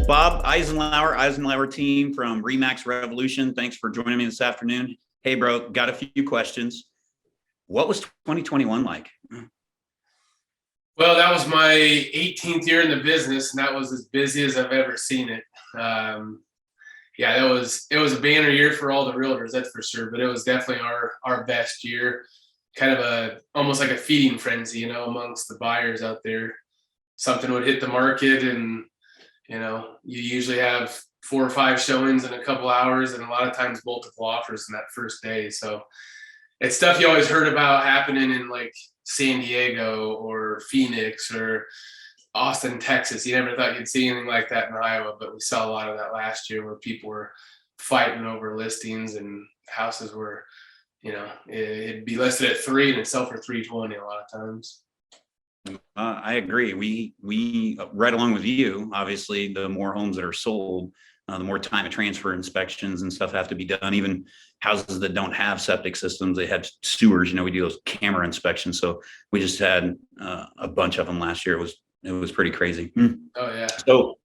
Bob Eisenlauer, Eisenlauer team from Remax Revolution. Thanks for joining me this afternoon. Hey, bro, got a few questions. What was 2021 like? Well, that was my 18th year in the business, and that was as busy as I've ever seen it. Yeah, it was a banner year for all the realtors, that's for sure. But it was definitely our best year. Kind of almost like a feeding frenzy, amongst the buyers out there. Something would hit the market, and you usually have 4 or 5 showings in a couple hours, and a lot of times multiple offers in that first day. So it's stuff you always heard about happening in like San Diego or Phoenix or Austin, Texas. You never thought you'd see anything like that in Iowa, but we saw a lot of that last year where people were fighting over listings, and houses were, it'd be listed at 3 and it'd sell for 320 a lot of times. I agree. We right along with you. Obviously, the more homes that are sold, the more time of transfer inspections and stuff have to be done. Even houses that don't have septic systems, they had sewers. We do those camera inspections. So we just had a bunch of them last year. It was pretty crazy. Oh yeah. So,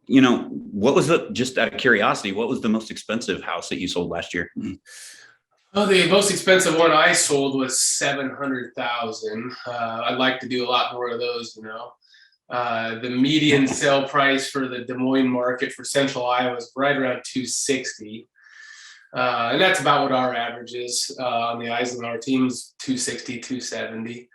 what was just out of curiosity, what was the most expensive house that you sold last year? Oh, the most expensive one I sold was $700,000. I'd like to do a lot more of those. The median sale price for the Des Moines market for Central Iowa is right around 260, and that's about what our average is on the Eisenlaure teams, 260, 270.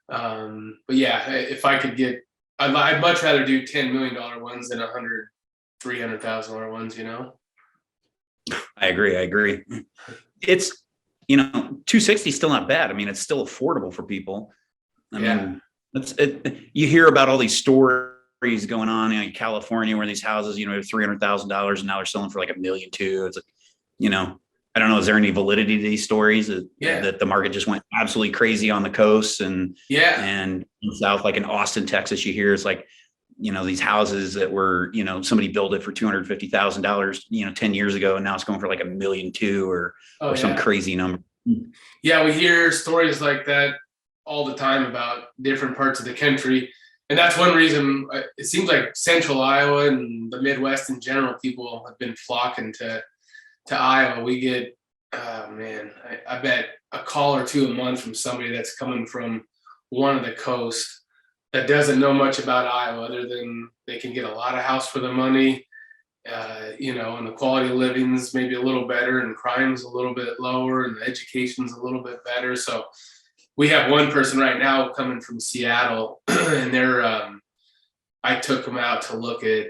But yeah, if I could get, I'd much rather do $10 million ones than $300,000 ones. I agree. It's 260 is still not bad. I mean, it's still affordable for people. I mean, you hear about all these stories going on in California where these houses, have $300,000 and now they're selling for like $1.2 million. It's like, I don't know. Is there any validity to these stories that the market just went absolutely crazy on the coast and south, like in Austin, Texas, you hear it's like, these houses that were, somebody built it for $250,000, 10 years ago, and now it's going for like $1.2 million or some crazy number. Yeah, we hear stories like that all the time about different parts of the country. And that's one reason it seems like Central Iowa and the Midwest in general, people have been flocking to Iowa. We get, I bet a call or two a month from somebody that's coming from one of the coast that doesn't know much about Iowa other than they can get a lot of house for the money, and the quality of living's maybe a little better, and crime's a little bit lower, and the education's a little bit better. So we have one person right now coming from Seattle, and I took them out to look at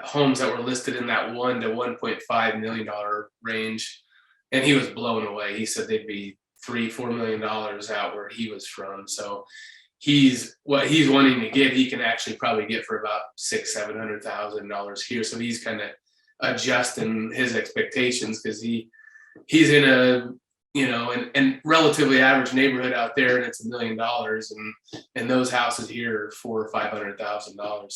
homes that were listed in that $1 to $1.5 million range, and he was blown away. He said they'd be $3-4 million out where he was from. So what he's wanting to get, he can actually probably get for about $600,000-700,000 here. So he's kind of adjusting his expectations because he's in a and relatively average neighborhood out there, and it's $1 million, and those houses here are $400,000 or $500,000.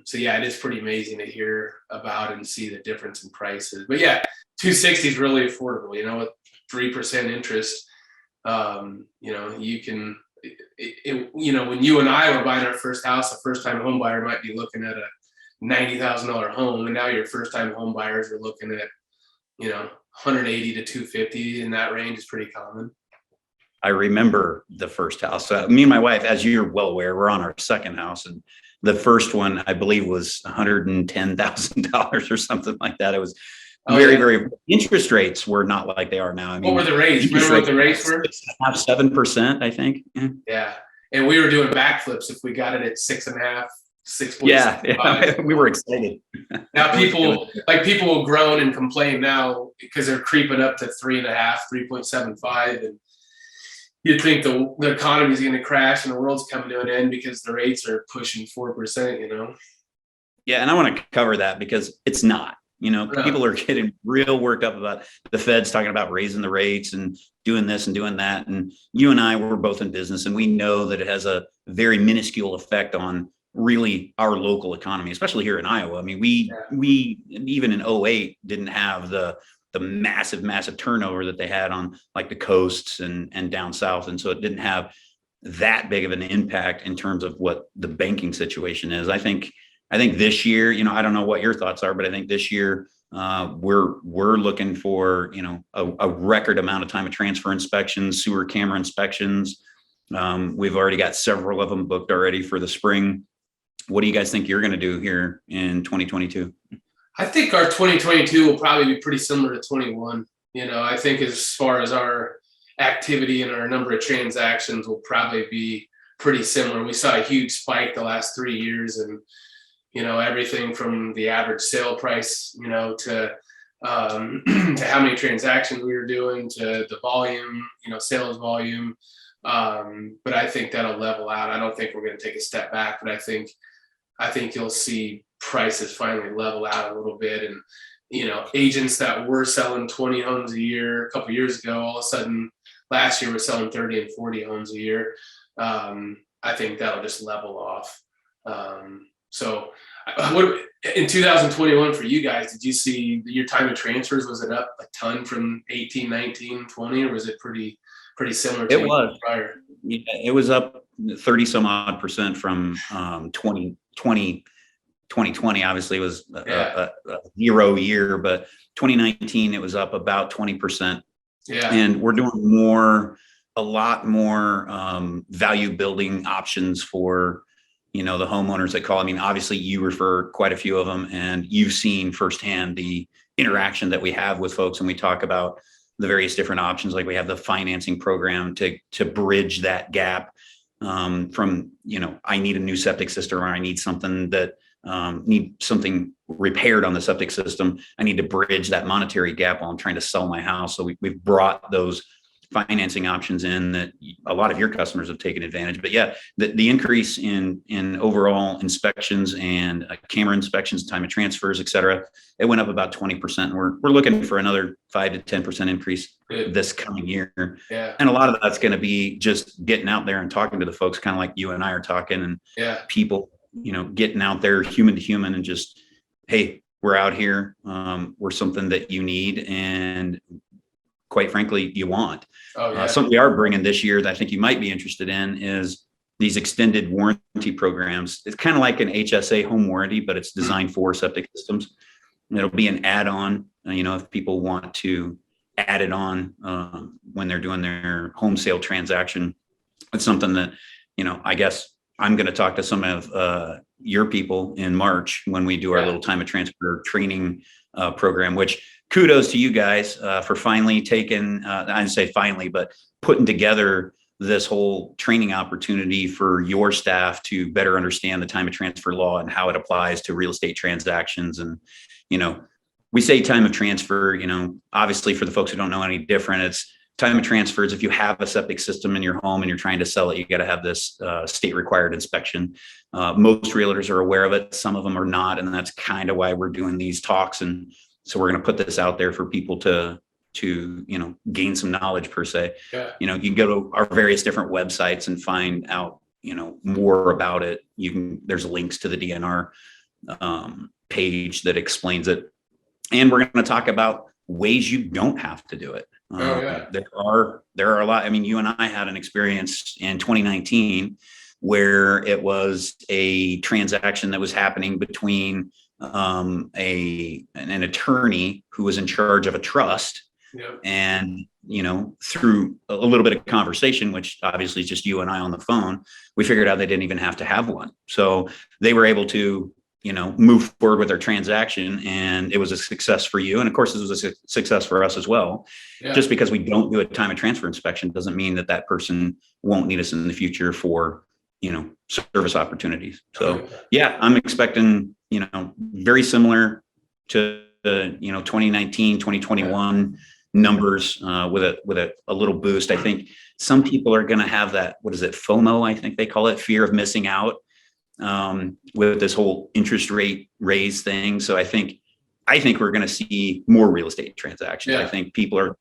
So yeah, it is pretty amazing to hear about and see the difference in prices. But yeah, 260 is really affordable. With 3% interest, you can. When you and I were buying our first house, a first-time home buyer might be looking at a $90,000 home, and now your first-time home buyers are looking at, 180 to 250 in that range is pretty common. I remember the first house. Me and my wife, as you're well aware, we're on our second house, and the first one I believe was $110,000 or something like that. It was very interest rates were not like they are now. I mean, what were the rates? Remember what the rates were? 7%, I think. Yeah. And we were doing backflips if we got it at 6.5, 6.5. Yeah, we were excited. Now people will groan and complain now because they're creeping up to 3.5, 3.75, and you'd think the economy is going to crash and the world's coming to an end because the rates are pushing 4%. Yeah, and I want to cover that because it's not. People are getting real worked up about the Fed's talking about raising the rates and doing this and doing that. And you and I were both in business, and we know that it has a very minuscule effect on really our local economy, especially here in Iowa. I mean, we even in '08 didn't have the massive turnover that they had on like the coasts and down south. And so it didn't have that big of an impact in terms of what the banking situation is. I think I think this year, I don't know what your thoughts are, but I think this year we're looking for, a record amount of time of transfer inspections, sewer camera inspections. We've already got several of them booked already for the spring. What do you guys think you're going to do here in 2022? I think our 2022 will probably be pretty similar to 21. I think as far as our activity and our number of transactions will probably be pretty similar. We saw a huge spike the last 3 years, and everything from the average sale price, to to how many transactions we were doing, to the volume, sales volume. But I think that'll level out. I don't think we're going to take a step back, but I think you'll see prices finally level out a little bit. And, agents that were selling 20 homes a year a couple of years ago, all of a sudden last year we're selling 30 and 40 homes a year. I think that'll just level off. So what in 2021 for you guys, did you see your time of transfers? Was it up a ton from 18, 19, 20, or was it pretty similar to It was prior? it was up 30 some odd percent from 2020. 2020 obviously was a 0 year, but 2019 it was up about 20%. Yeah. And we're doing a lot more value building options for the homeowners that call. I mean, obviously you refer quite a few of them, and you've seen firsthand the interaction that we have with folks, and we talk about the various different options. Like we have the financing program to bridge that gap from I need a new septic system, or I need something repaired on the septic system. I need to bridge that monetary gap while I'm trying to sell my house. So we've brought those financing options in that a lot of your customers have taken advantage. But yeah, the increase in overall inspections and camera inspections, time of transfers, et cetera, it went up about 20%. We're looking for another 5 to 10% increase this coming year. Yeah. And a lot of that's going to be just getting out there and talking to the folks, kind of like you and I are talking, and people, getting out there human to human and just, hey, we're out here. We're something that you need, and quite frankly, you want. Something we are bringing this year that I think you might be interested in is these extended warranty programs. It's kind of like an HSA home warranty, but it's designed for septic systems. And it'll be an add-on, if people want to add it on when they're doing their home sale transaction. It's something that, I guess I'm going to talk to some of your people in March when we do our little time of transfer training program, which kudos to you guys for finally taking, I didn't say finally, but putting together this whole training opportunity for your staff to better understand the time of transfer law and how it applies to real estate transactions. And, we say time of transfer, obviously for the folks who don't know any different, it's time of transfers. If you have a septic system in your home and you're trying to sell it, you got to have this state required inspection. Most realtors are aware of it. Some of them are not. And that's kind of why we're doing these talks. And so we're going to put this out there for people to gain some knowledge per se. You can go to our various different websites and find out, more about it. There's links to the DNR page that explains it. And we're going to talk about ways you don't have to do it. There are a lot. I mean, you and I had an experience in 2019 where it was a transaction that was happening between an attorney who was in charge of a trust. And, through a little bit of conversation, which obviously is just you and I on the phone, we figured out they didn't even have to have one. So they were able to, move forward with their transaction, and it was a success for you. And of course, it was a success for us as well. Just because we don't do a time of transfer inspection doesn't mean that person won't need us in the future for, service opportunities. So I'm expecting, very similar to the, 2019, 2021 numbers with a little boost. I think some people are going to have that, what is it, FOMO, I think they call it, fear of missing out with this whole interest rate raise thing. So I think we're going to see more real estate transactions. I think people are,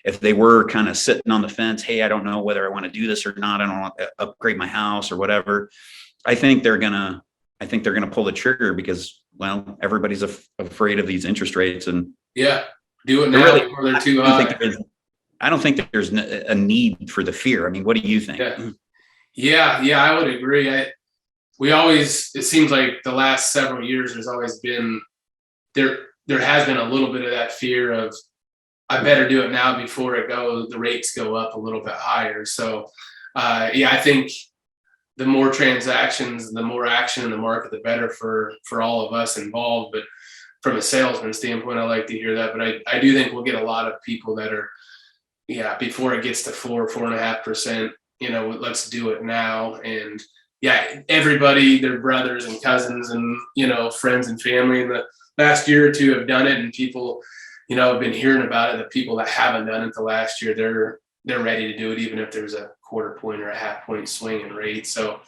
if they were kind of sitting on the fence, hey, I don't know whether I want to do this or not, I don't want to upgrade my house or whatever, I think they're going to pull the trigger because, well, everybody's afraid of these interest rates. And do it now before they're too high. I don't think that there's a need for the fear. I mean, what do you think? Yeah, I would agree. it seems like the last several years, there's always been, there has been a little bit of that fear of, I better do it now before the rates go up a little bit higher. So, I think the more transactions, the more action in the market, the better for all of us involved. But from a salesman standpoint, I like to hear that. But I do think we'll get a lot of people that are, before it gets to 4.5%, let's do it now. And everybody, their brothers and cousins and, friends and family in the last year or two have done it. And people, have been hearing about it. The people that haven't done it the last year, they're ready to do it, even if there's a quarter point or a half point swing in rate. So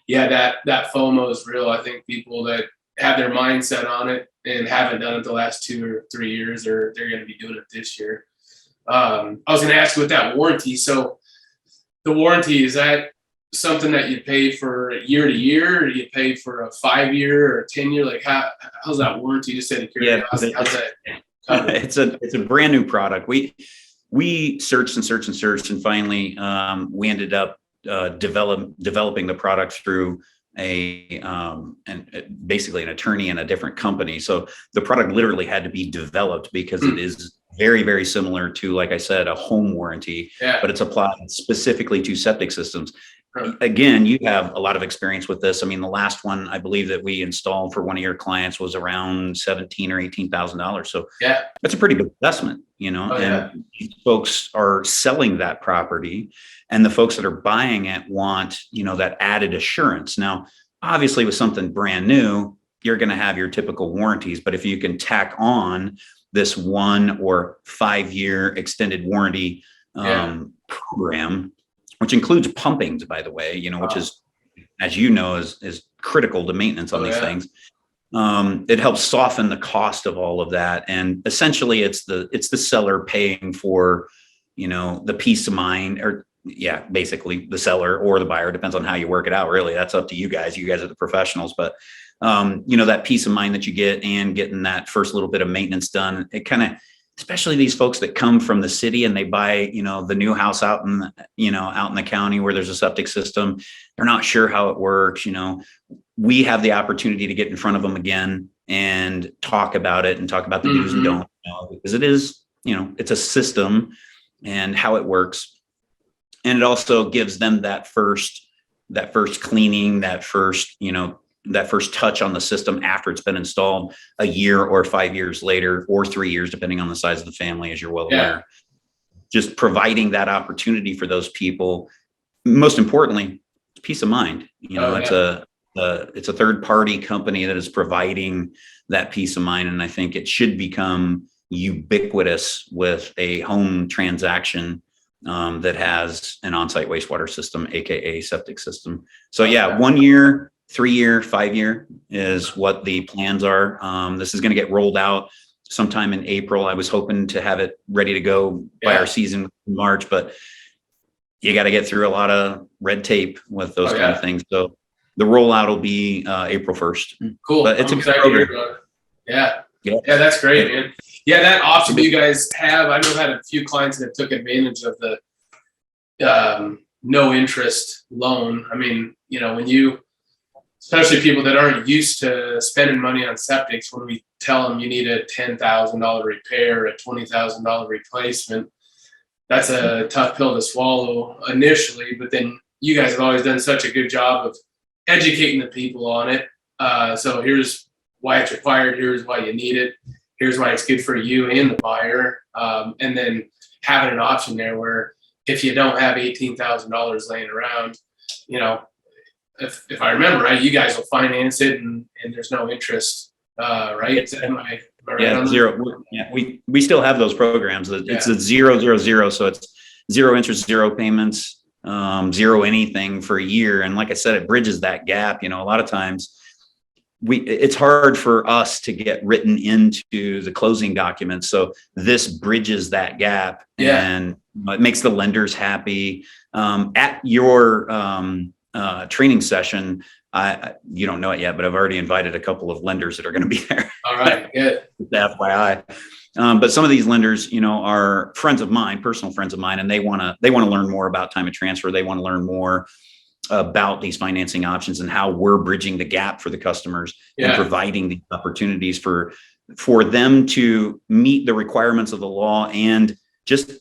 that FOMO is real. I think people that have their mindset on it and haven't done it the last 2 or 3 years, they're going to be doing it this year. I was going to ask you with that warranty. So the warranty, is that something that you pay for year to year, or you pay for a 5-year or a 10-year? Like how's that warranty? Just out of curiosity, how's that covered? It's a brand new product. We searched and finally we ended up developing the product through basically an attorney in a different company. So the product literally had to be developed because it is very, very similar to, like I said, a home warranty, but it's applied specifically to septic systems. Again, you have a lot of experience with this. I mean, the last one I believe that we installed for one of your clients was around $17,000 or $18,000. So that's a pretty big investment, and folks are selling that property, and the folks that are buying it want, that added assurance. Now, obviously with something brand new, you're going to have your typical warranties, but if you can tack on this 1 or 5-year extended warranty program, which includes pumpings, by the way, which is, as you know, is critical to maintenance on these things. It helps soften the cost of all of that. And essentially it's the seller paying for, the peace of mind, or basically the seller or the buyer, depends on how you work it out. Really, that's up to you guys. You guys are the professionals, but that peace of mind that you get and getting that first little bit of maintenance done, it kind of, especially these folks that come from the city and they buy, the new house out in the county where there's a septic system, they're not sure how it works. We have the opportunity to get in front of them again and talk about it and talk about the do's and don'ts, because it is, it's a system and how it works. And it also gives them that first cleaning, that first touch on the system after it's been installed a year or 5 years later, or 3 years, depending on the size of the family, as you're well aware. Just providing that opportunity for those people. Most importantly, peace of mind. It's a third party company that is providing that peace of mind. And I think it should become ubiquitous with a home transaction that has an on-site wastewater system, AKA septic system. So 1 year, 3 year, 5 year is what the plans are. This is going to get rolled out sometime in April. I was hoping to have it ready to go by our season in March, but you got to get through a lot of red tape with those kind of things. So the rollout will be April 1st. Cool. But it's excited to hear about it. Yeah, that's great, man. Yeah, that option you guys have, I know I've had a few clients that took advantage of the no interest loan. I mean, when especially people that aren't used to spending money on septics, when we tell them you need a $10,000 repair, a $20,000 replacement, that's a tough pill to swallow initially. But then you guys have always done such a good job of educating the people on it. So here's why it's required. Here's why you need it. Here's why it's good for you and the buyer. And then having an option there where if you don't have $18,000 laying around, if I remember right, you guys will finance it and there's no interest, right? Am I right on zero. Yeah, we still have those programs. It's a 000, so it's zero interest, zero payments, zero anything for a year. And like I said, it bridges that gap. A lot of times it's hard for us to get written into the closing documents. So this bridges that gap and it makes the lenders happy. At your training session, you don't know it yet, but I've already invited a couple of lenders that are going to be there. All right, good. FYI. But some of these lenders, are friends of mine, personal friends of mine, and they want to learn more about time of transfer. They want to learn more about these financing options and how we're bridging the gap for the customers and providing the opportunities for them to meet the requirements of the law and just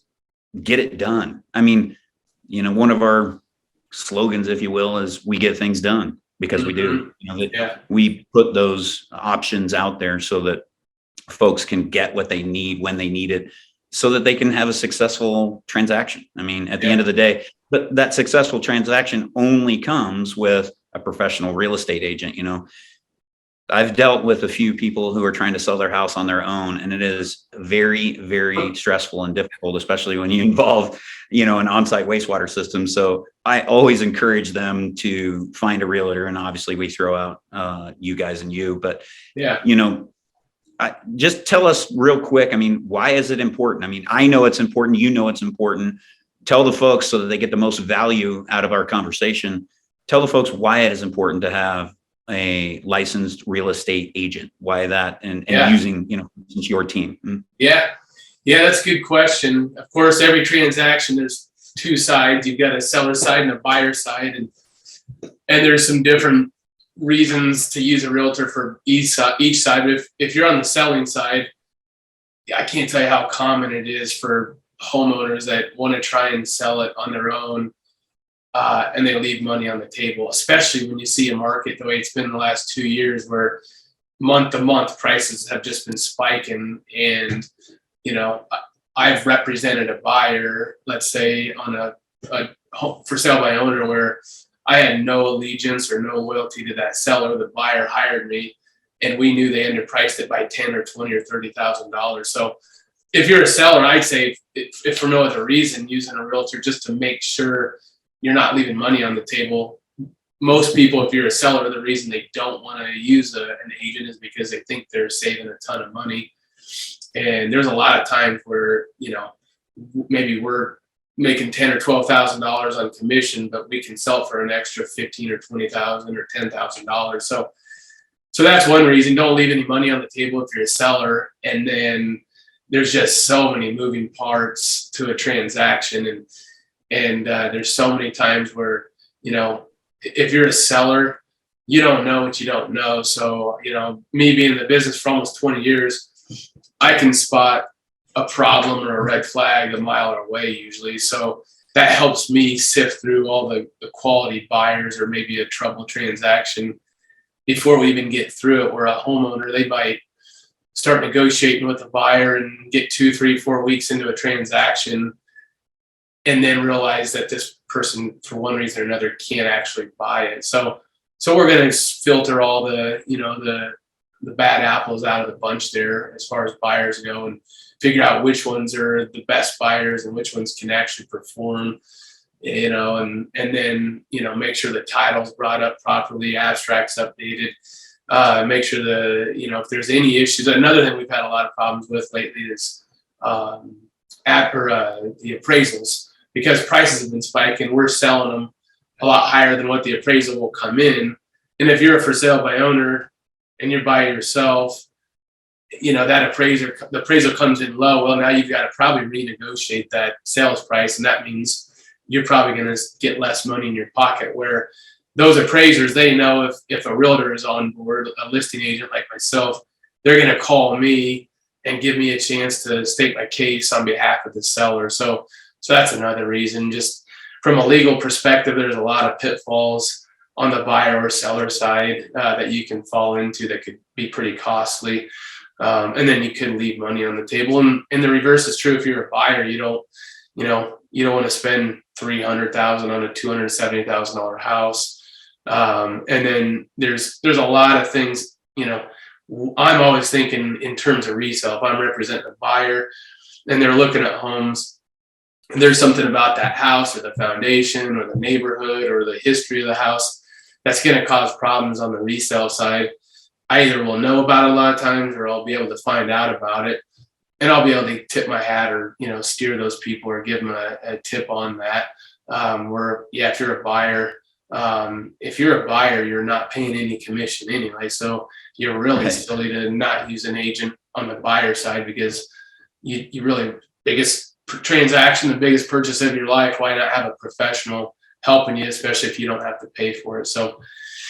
get it done. I mean, you know, one of our slogans, if you will, is we get things done because we do. You know, we put those options out there so that folks can get what they need when they need it, so that they can have a successful transaction. I mean, at the end of the day, but that successful transaction only comes with a professional real estate agent. You know, I've dealt with a few people who are trying to sell their house on their own, and it is very, very stressful and difficult, especially when you involve, you know, an on-site wastewater system. So I always encourage them to find a realtor, and obviously we throw out you guys and you, but you know, just tell us real quick. I mean, why is it important? I mean, I know it's important. You know, it's important. Tell the folks so that they get the most value out of our conversation. Tell the folks why it is important to have a licensed real estate agent. Why that, and using, you know, your team. Yeah, that's a good question. Of course, every transaction, there's two sides. You've got a seller side and a buyer side, and there's some different reasons to use a realtor for each side. If you're on the selling side, I can't tell you how common it is for homeowners that want to try and sell it on their own, and they leave money on the table, especially when you see a market the way it's been in the last 2 years, where month to month prices have just been spiking. And, you know, I've represented a buyer, let's say on a home for sale by owner, where I had no allegiance or no loyalty to that seller. The buyer hired me, and we knew they underpriced it by $10,000 or $20,000 or $30,000. So if you're a seller, I'd say, if for no other reason, using a realtor just to make sure you're not leaving money on the table. Most people, if you're a seller, the reason they don't want to use an agent is because they think they're saving a ton of money. And there's a lot of times where, you know, maybe we're making $10,000 or $12,000 on commission, but we can sell for an extra $15,000 or $20,000 or $10,000. So that's one reason. Don't leave any money on the table if you're a seller. And then there's just so many moving parts to a transaction, and there's so many times where, you know, if you're a seller, you don't know what you don't know. So, you know, me being in the business for almost 20 years, I can spot a problem or a red flag a mile away usually. So that helps me sift through all the quality buyers or maybe a trouble transaction before we even get through it. Where a homeowner, they might start negotiating with the buyer and get 2, 3, 4 weeks into a transaction, and then realize that this person, for one reason or another, can't actually buy it. So we're going to filter all the, you know, the bad apples out of the bunch there as far as buyers go, and figure out which ones are the best buyers and which ones can actually perform, you know, and then, you know, make sure the title's brought up properly, abstracts updated, make sure you know, if there's any issues. Another thing we've had a lot of problems with lately is the appraisals, because prices have been spiking. We're selling them a lot higher than what the appraisal will come in. And if you're a for sale by owner and you're by yourself, you know, the appraisal comes in low. Well, now you've got to probably renegotiate that sales price. And that means you're probably going to get less money in your pocket. Where those appraisers, they know if a realtor is on board, a listing agent like myself, they're going to call me and give me a chance to state my case on behalf of the seller. So that's another reason. Just from a legal perspective, there's a lot of pitfalls on the buyer or seller side that you can fall into that could be pretty costly. And then you can leave money on the table. And the reverse is true. If you're a buyer, you don't want to spend $300,000 on a $270,000 house. And then there's a lot of things, you know, I'm always thinking in terms of resale. If I'm representing a buyer and they're looking at homes, and there's something about that house or the foundation or the neighborhood or the history of the house that's going to cause problems on the resale side, I either will know about it a lot of times, or I'll be able to find out about it, and I'll be able to tip my hat, or, you know, steer those people or give them a tip on that. If you're a buyer, you're not paying any commission anyway. So you're really silly to not use an agent on the buyer side, because you really, biggest transaction, the biggest purchase of your life, why not have a professional helping you, especially if you don't have to pay for it. So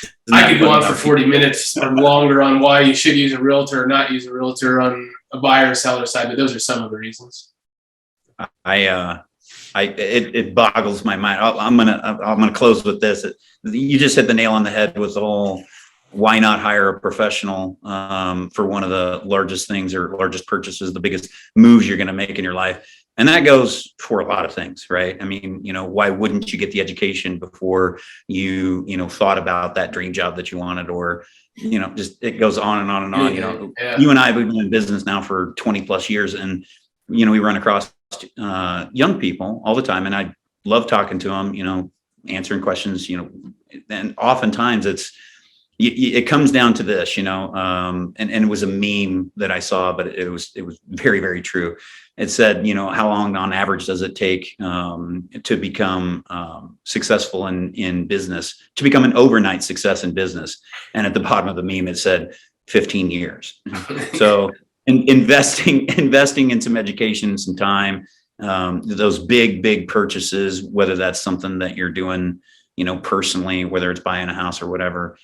Isn't I that could go what on for 40 minutes or longer on why you should use a realtor or not use a realtor on a buyer or seller side, but those are some of the reasons. It boggles my mind. I'm gonna close with this. You just hit the nail on the head with the whole why not hire a professional for one of the largest things or largest purchases, the biggest moves you're going to make in your life. And that goes for a lot of things, right? I mean, why wouldn't you get the education before you thought about that dream job that you wanted, or just it goes on and on and on. Yeah. You and I have been in business now for 20 plus years, and we run across young people all the time, and I love talking to them, answering questions, and oftentimes it comes down to this, and it was a meme that I saw, but it was very, very true. It said, how long on average does it take to become successful in business, to become an overnight success in business? And at the bottom of the meme, it said 15 years. So investing in some education, some time, those big purchases, whether that's something that you're doing, personally, whether it's buying a house or whatever.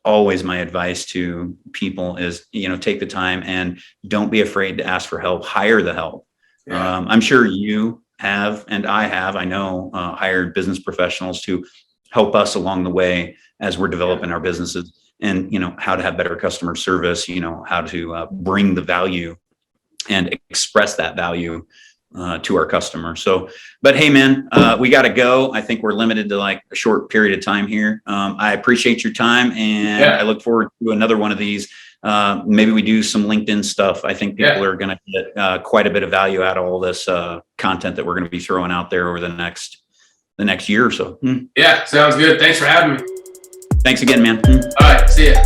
Always my advice to people is, take the time and don't be afraid to ask for help. Hire the help. Yeah. I'm sure you have, and I know, hired business professionals to help us along the way as we're developing our businesses, and, how to have better customer service, how to bring the value and express that value to our customers. So, but hey, man, we got to go. I think we're limited to like a short period of time here. I appreciate your time, and I look forward to another one of these. Maybe we do some LinkedIn stuff. I think people are going to get quite a bit of value out of all this content that we're going to be throwing out there over the next year or so. Yeah, sounds good. Thanks for having me. Thanks again, man. All right, see ya.